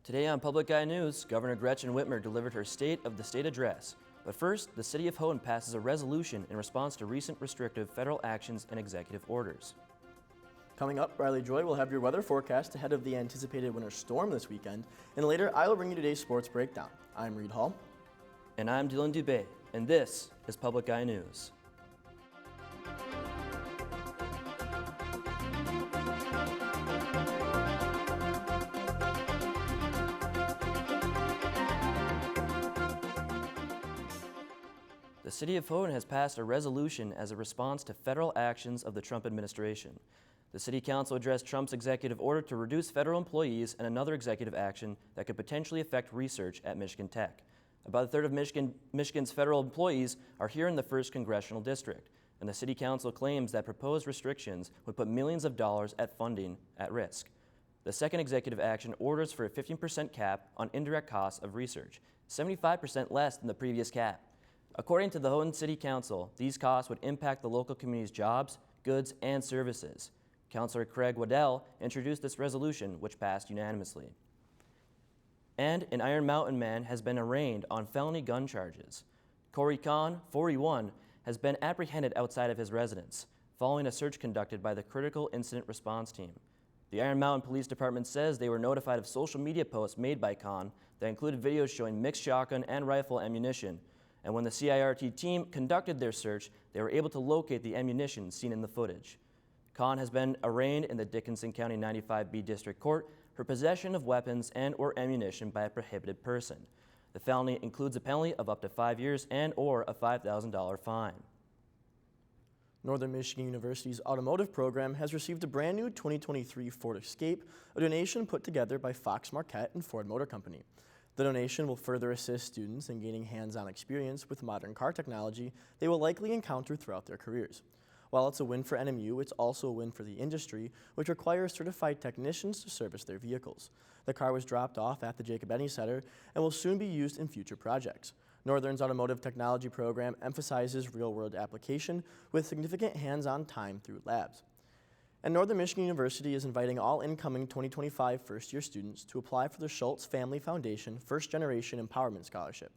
Today on Public Eye News, Governor Gretchen Whitmer delivered her State of the State address. But first, the City of Houghton passes a resolution in response to recent restrictive federal actions and executive orders. Coming up, Riley Joy will have your weather forecast ahead of the anticipated winter storm this weekend, and later I will bring you today's sports breakdown. I'm Reed Hall. And I'm Dylan Dubé, and this is Public Eye News. The City of Houghton has passed a resolution as a response to federal actions of the Trump administration. The City Council addressed Trump's executive order to reduce federal employees and another executive action that could potentially affect research at Michigan Tech. About a third of Michigan's federal employees are here in the 1st Congressional District, and the City Council claims that proposed restrictions would put millions of dollars at funding at risk. The second executive action orders for a 15% cap on indirect costs of research, 75% less than the previous cap. According to the Houghton City Council, these costs would impact the local community's jobs, goods, and services. Councilor Craig Waddell introduced this resolution, which passed unanimously. And an Iron Mountain man has been arraigned on felony gun charges. Corey Kahn, 41, has been apprehended outside of his residence, following a search conducted by the Critical Incident Response Team. The Iron Mountain Police Department says they were notified of social media posts made by Kahn that included videos showing mixed shotgun and rifle ammunition. And when the CIRT team conducted their search, they were able to locate the ammunition seen in the footage. Kahn has been arraigned in the Dickinson County 95B District Court for possession of weapons and or ammunition by a prohibited person. The felony includes a penalty of up to 5 years and or a $5,000 fine. Northern Michigan University's automotive program has received a brand new 2023 Ford Escape, a donation put together by Fox Marquette and Ford Motor Company. The donation will further assist students in gaining hands-on experience with modern car technology they will likely encounter throughout their careers. While it's a win for NMU, it's also a win for the industry, which requires certified technicians to service their vehicles. The car was dropped off at the Jacob Eddy Center and will soon be used in future projects. Northern's automotive technology program emphasizes real-world application with significant hands-on time through labs. And Northern Michigan University is inviting all incoming 2025 first-year students to apply for the Schultz Family Foundation First Generation Empowerment Scholarship.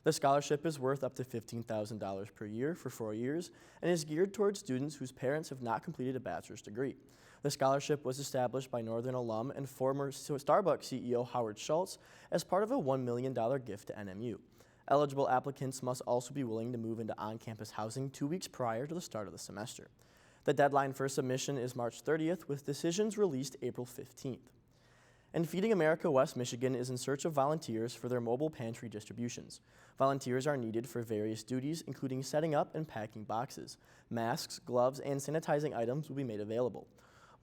The scholarship is worth up to $15,000 per year for 4 years and is geared towards students whose parents have not completed a bachelor's degree. The scholarship was established by Northern alum and former Starbucks CEO Howard Schultz as part of a $1 million gift to NMU. Eligible applicants must also be willing to move into on-campus housing 2 weeks prior to the start of the semester. The deadline for submission is March 30th, with decisions released April 15th. And Feeding America West Michigan is in search of volunteers for their mobile pantry distributions. Volunteers are needed for various duties, including setting up and packing boxes. Masks, gloves, and sanitizing items will be made available.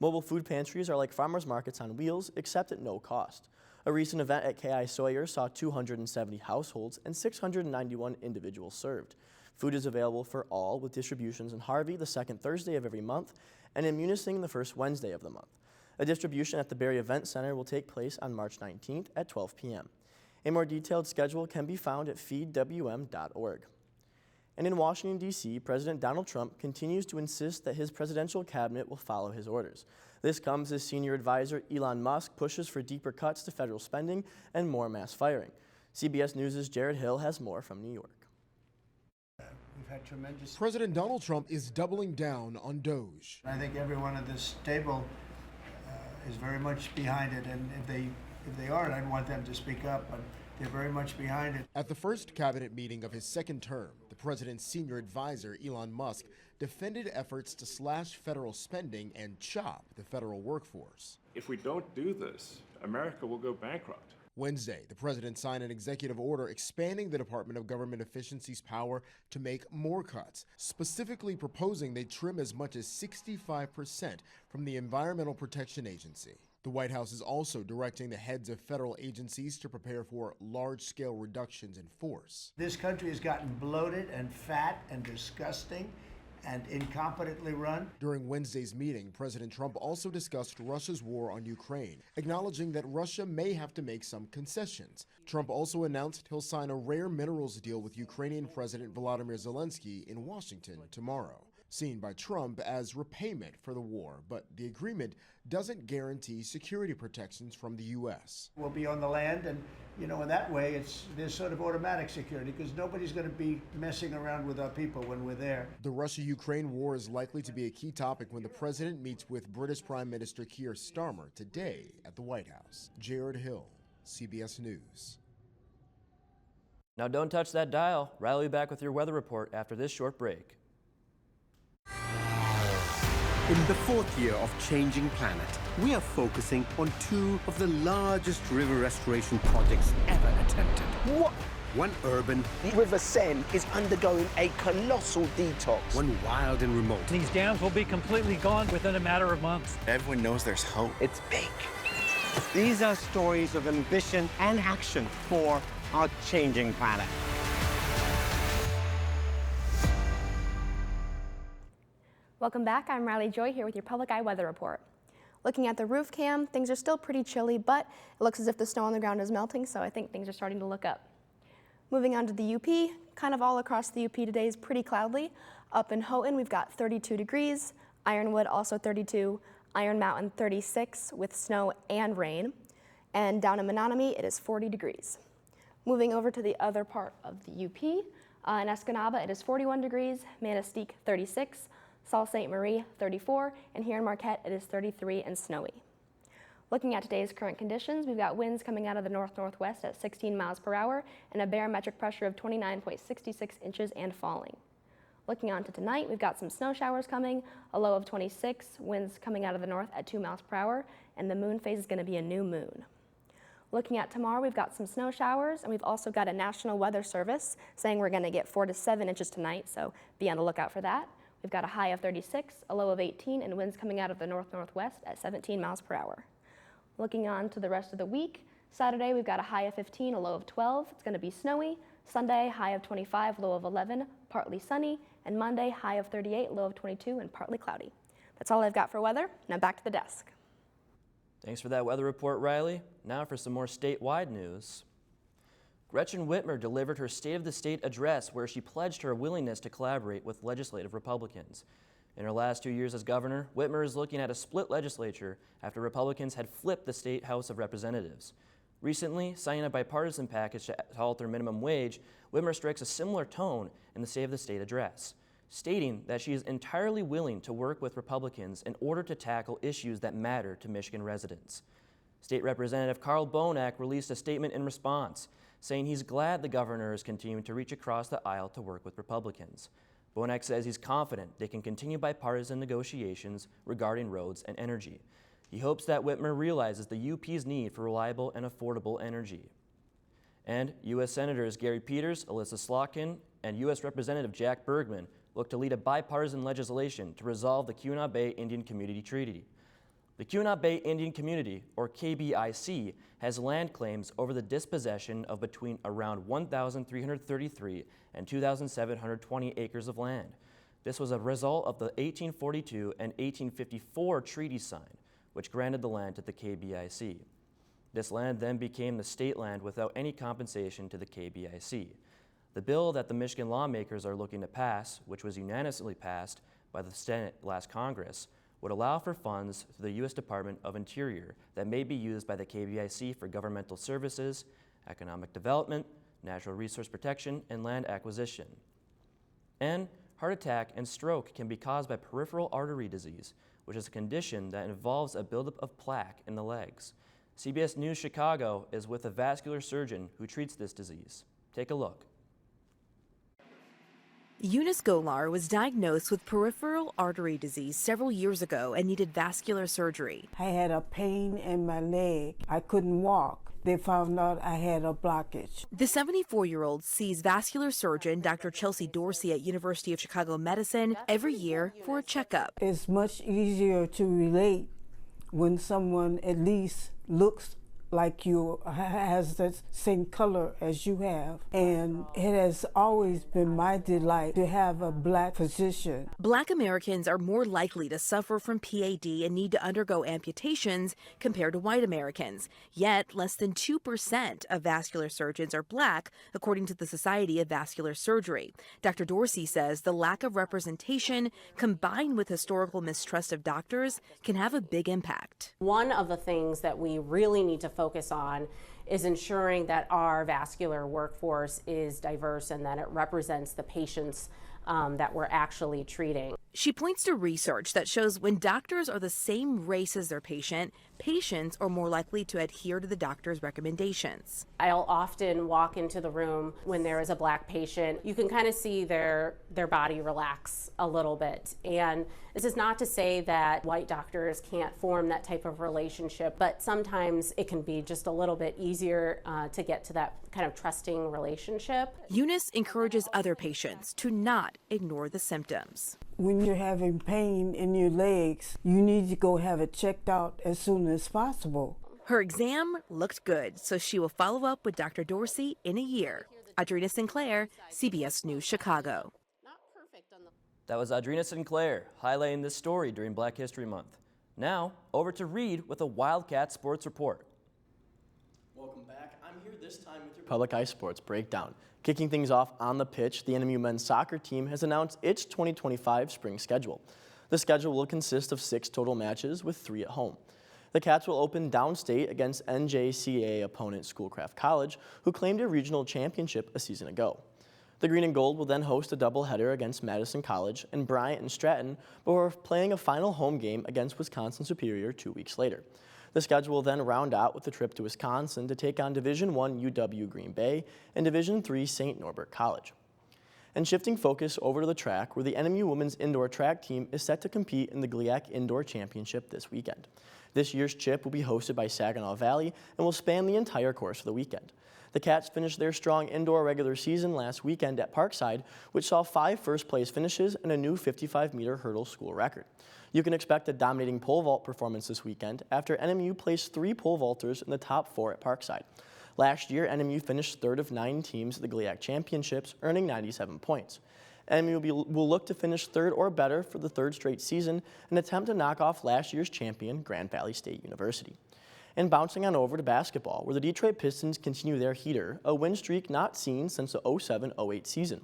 Mobile food pantries are like farmers markets on wheels, except at no cost. A recent event at K.I. Sawyer saw 270 households and 691 individuals served. Food is available for all, with distributions in Harvey the second Thursday of every month and in Munising the first Wednesday of the month. A distribution at the Berry Event Center will take place on March 19th at 12 p.m. A more detailed schedule can be found at feedwm.org. And in Washington, D.C., President Donald Trump continues to insist that his presidential cabinet will follow his orders. This comes as senior advisor Elon Musk pushes for deeper cuts to federal spending and more mass firing. CBS News' Jared Hill has more from New York. We've had tremendous... President Donald Trump is doubling down on DOGE. I think everyone at this table is very much behind it, and if they aren't, I'd want them to speak up, but they're very much behind it. At the first cabinet meeting of his second term, the president's senior advisor, Elon Musk, defended efforts to slash federal spending and chop the federal workforce. If we don't do this, America will go bankrupt. Wednesday, the president signed an executive order expanding the Department of Government Efficiency's power to make more cuts, specifically proposing they trim as much as 65% from the Environmental Protection Agency. The White House is also directing the heads of federal agencies to prepare for large-scale reductions in force. This country has gotten bloated and fat and disgusting and incompetently run. During Wednesday's meeting, President Trump also discussed Russia's war on Ukraine, acknowledging that Russia may have to make some concessions. Trump also announced he'll sign a rare minerals deal with Ukrainian President Volodymyr Zelensky in Washington tomorrow. seen by Trump as repayment for the war, but the agreement doesn't guarantee security protections from the U.S. We'll be on the land, and in that way, there's sort of automatic security because nobody's going to be messing around with our people when we're there. The Russia-Ukraine war is likely to be a key topic when the president meets with British Prime Minister Keir Starmer today at the White House. Jared Hill, CBS News. Now don't touch that dial. Riley will be back with your weather report after this short break. In the fourth year of Changing Planet, we are focusing on two of the largest river restoration projects ever attempted. What? One urban, The River Seine is undergoing a colossal detox. one wild and remote. These dams will be completely gone within a matter of months. Everyone knows there's hope. It's big. These are stories of ambition and action for our changing planet. Welcome back. I'm Riley Joy here with your Public Eye Weather Report. Looking at the roof cam, things are still pretty chilly, but it looks as if the snow on the ground is melting, so I think things are starting to look up. Moving on to the UP, kind of all across the UP today is pretty cloudy. Up in Houghton, we've got 32 degrees, Ironwood also 32, Iron Mountain 36 with snow and rain, and down in Menominee, it is 40 degrees. Moving over to the other part of the UP, in Escanaba, it is 41 degrees, Manistee 36, Sault Ste. Marie 34, and here in Marquette it is 33 and snowy. Looking at today's current conditions, we've got winds coming out of the north-northwest at 16 miles per hour and a barometric pressure of 29.66 inches and falling. Looking on to tonight, we've got some snow showers coming, a low of 26, winds coming out of the north at 2 miles per hour, and the moon phase is going to be a new moon. Looking at tomorrow, we've got some snow showers, and we've also got a National Weather Service saying we're going to get 4 to 7 inches tonight, so be on the lookout for that. We've got a high of 36, a low of 18, and winds coming out of the north-northwest at 17 miles per hour. Looking on to the rest of the week, Saturday we've got a high of 15, a low of 12. It's going to be snowy. Sunday, high of 25, low of 11, partly sunny. And Monday, high of 38, low of 22, and partly cloudy. That's all I've got for weather. Now back to the desk. Thanks for that weather report, Riley. Now for some more statewide news. Gretchen Whitmer delivered her State of the State address where she pledged her willingness to collaborate with legislative Republicans. In her last 2 years as governor, Whitmer is looking at a split legislature after Republicans had flipped the state House of Representatives. Recently, signing a bipartisan package to alter minimum wage, Whitmer strikes a similar tone in the State of the State address, stating that she is entirely willing to work with Republicans in order to tackle issues that matter to Michigan residents. State Representative Carl Bonak released a statement in response, saying he's glad the governor is continuing to reach across the aisle to work with Republicans. Bonak says he's confident they can continue bipartisan negotiations regarding roads and energy. He hopes that Whitmer realizes the UP's need for reliable and affordable energy. And U.S. Senators Gary Peters, Alyssa Slotkin, and U.S. Representative Jack Bergman look to lead a bipartisan legislation to resolve the Keweenaw Bay Indian Community Treaty. The Keweenaw Bay Indian Community, or KBIC, has land claims over the dispossession of between around 1,333 and 2,720 acres of land. This was a result of the 1842 and 1854 treaties signed, which granted the land to the KBIC. This land then became the state land without any compensation to the KBIC. The bill that the Michigan lawmakers are looking to pass, which was unanimously passed by the Senate last Congress, would allow for funds to the U.S. Department of Interior that may be used by the KBIC for governmental services, economic development, natural resource protection, and land acquisition. And heart attack and stroke can be caused by peripheral artery disease, which is a condition that involves a buildup of plaque in the legs. CBS News Chicago is with a vascular surgeon who treats this disease. Take a look. Eunice Golar was diagnosed with peripheral artery disease several years ago and needed vascular surgery. I had a pain in my leg. I couldn't walk. They found out I had a blockage. The 74-year-old sees vascular surgeon Dr. Chelsea Dorsey at University of Chicago Medicine every year for a checkup. It's much easier to relate when someone at least looks like you has the same color as you have. And it has always been my delight to have a black physician. Black Americans are more likely to suffer from PAD and need to undergo amputations compared to white Americans. Yet, less than 2% of vascular surgeons are black, according to the Society of Vascular Surgery. Dr. Dorsey says the lack of representation, combined with historical mistrust of doctors, can have a big impact. One of the things that we really need to focus on is ensuring that our vascular workforce is diverse and that it represents the patients that we're actually treating. She points to research that shows when doctors are the same race as their patient, patients are more likely to adhere to the doctor's recommendations. I'll often walk into the room when there is a black patient. You can kind of see their body relax a little bit. And this is not to say that white doctors can't form that type of relationship, but sometimes it can be just a little bit easier to get to that kind of trusting relationship. Eunice encourages other patients to not ignore the symptoms. When you're having pain in your legs, you need to go have it checked out as soon as possible. Her exam looked good, so she will follow up with Dr. Dorsey in a year. Audrina Sinclair, CBS News, Chicago. That was Audrina Sinclair highlighting this story during Black History Month. Now, over to Reed with a Wildcat Sports Report. Welcome back. I'm here this time with your Public Eye Sports Breakdown. Kicking things off on the pitch, the NMU men's soccer team has announced its 2025 spring schedule. The schedule will consist of 6 total matches with 3 at home. The Cats will open downstate against NJCAA opponent Schoolcraft College, who claimed a regional championship a season ago. The Green and Gold will then host a doubleheader against Madison College and Bryant and Stratton before playing a final home game against Wisconsin Superior 2 weeks later. The schedule will then round out with a trip to Wisconsin to take on Division I UW Green Bay and Division III St. Norbert College. And shifting focus over to the track, where the NMU women's indoor track team is set to compete in the GLIAC Indoor Championship this weekend. This year's chip will be hosted by Saginaw Valley and will span the entire course of the weekend. The Cats finished their strong indoor regular season last weekend at Parkside, which saw 5 first-place finishes and a new 55-meter hurdle school record. You can expect a dominating pole vault performance this weekend after NMU placed 3 pole vaulters in the top 4 at Parkside. Last year, NMU finished 3rd of 9 teams at the GLIAC Championships, earning 97 points. NMU will look to finish 3rd or better for the 3rd straight season and attempt to knock off last year's champion, Grand Valley State University. And bouncing on over to basketball, where the Detroit Pistons continue their heater, a win streak not seen since the 07-08 season.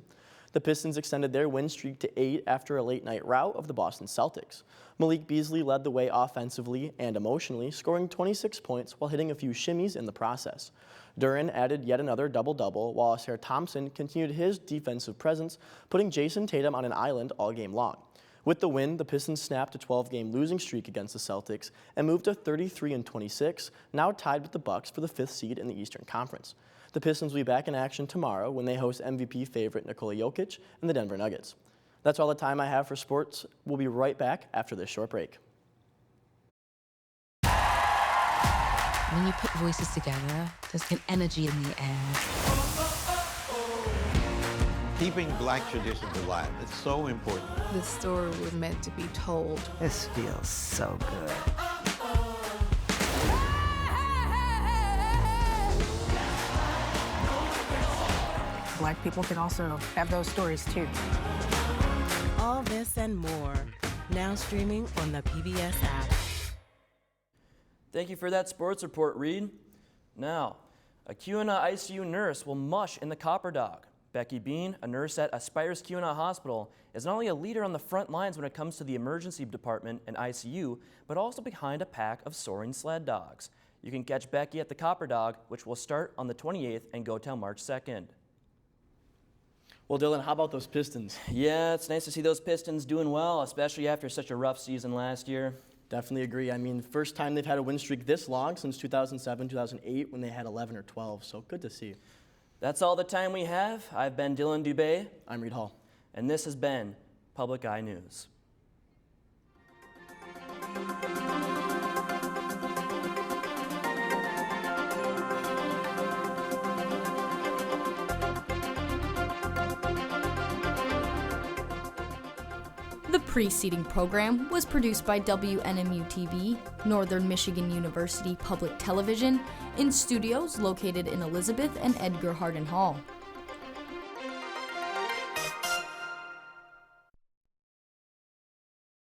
The Pistons extended their win streak to 8 after a late-night rout of the Boston Celtics. Malik Beasley led the way offensively and emotionally, scoring 26 points while hitting a few shimmies in the process. Duran added yet another double-double, while Asar Thompson continued his defensive presence, putting Jason Tatum on an island all game long. With the win, the Pistons snapped a 12-game losing streak against the Celtics and moved to 33-26, now tied with the Bucks for the 5th seed in the Eastern Conference. The Pistons will be back in action tomorrow when they host MVP favorite Nikola Jokic and the Denver Nuggets. That's all the time I have for sports. We'll be right back after this short break. When you put voices together, there's an energy in the air. Keeping Black traditions alive, it's so important. The story was meant to be told. This feels so good. Black people can also have those stories too. All this and more, now streaming on the PBS app. Thank you for that sports report, Reed. Now, a Keweenaw ICU nurse will mush in the Copper Dog. Becky Bean, a nurse at Aspires Keweenaw Hospital, is not only a leader on the front lines when it comes to the emergency department and ICU, but also behind a pack of soaring sled dogs. You can catch Becky at the Copper Dog, which will start on the 28th and go till March 2nd. Well, Dylan, how about those Pistons? Yeah, it's nice to see those Pistons doing well, especially after such a rough season last year. Definitely agree. I mean, first time they've had a win streak this long since 2007, 2008 when they had 11 or 12, so good to see. That's all the time we have. I've been Dylan Dubé. I'm Reed Hall. And this has been Public Eye News. The preceding program was produced by WNMU-TV, Northern Michigan University Public Television, in studios located in Elizabeth and Edgar Hardin Hall.